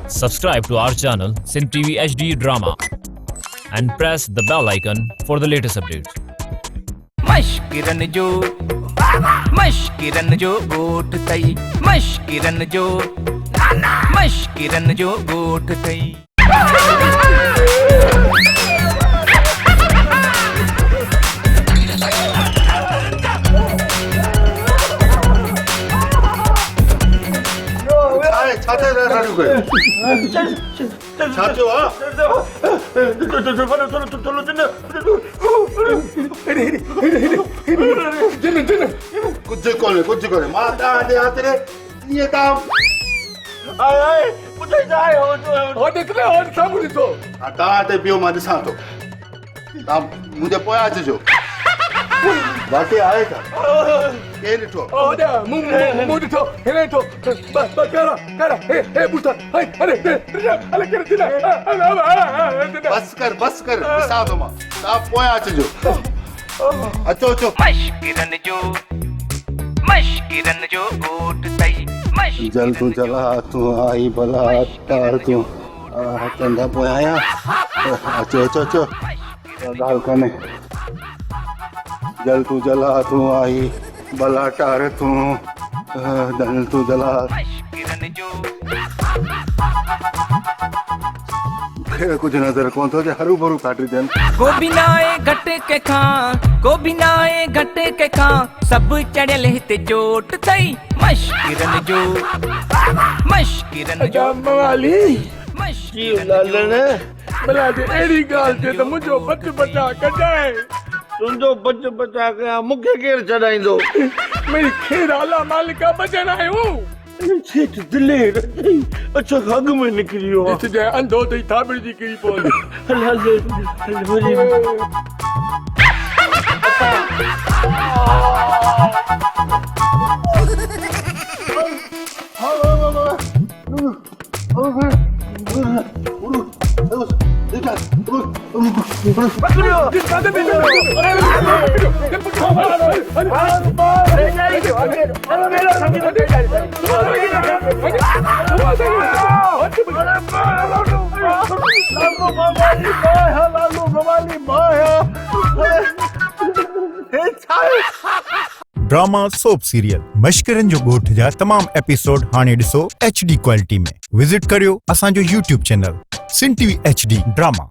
Subscribe to our channel Sin TV HD Drama and press the bell icon for the latest updates. मशकिरन जो गोट तई मशकिरन जो गोट तई छाते रडू गए छाते वा कुछ कोले माता दे आतरे ये काम आय पुछे जाए हो निकले हो सामने तो आता ते पियो मा दिसा तो ता मुझे पोया जो बाटे आए था के लिठो ओ दे मु लिठो हेले तो करा हे बुता हाय अरे कर दिला बस कर दिसा तो मा ता पोया जो अचो मशकिरन जो गोट तई जल तू जला तू आई भला तार तू चंदा पोया अचो दाल कने जल तू जला तू आई भला तार तू दल तू जला मशकिरन जो कुछ नजर कौन तो हरू भरू काटी देन को बिनाए घट के खां सब चढ़ल हिते चोट तई मशकिरन जो मवाली मशकिरन भला जे एड़ी गाल ते त मुंजो बच बचा कजाए तुंहिंजो बचा के मूंखे केरु छॾाईंदो मेरी खेर आला मालिका बचन आयो सेठ दिलेर अच्छा अॻ में निकिरी वियो इस जे अंधो तई थाबड़ी जी कई पो हल वरी ड्रामा सोप सीरियल मशकिरन जो गोठ जा तमाम एपिसोड हाणे ॾिसो HD क्वालिटी में विजिट करियो असांजो YouTube चैनल सिन TV HD ड्रामा।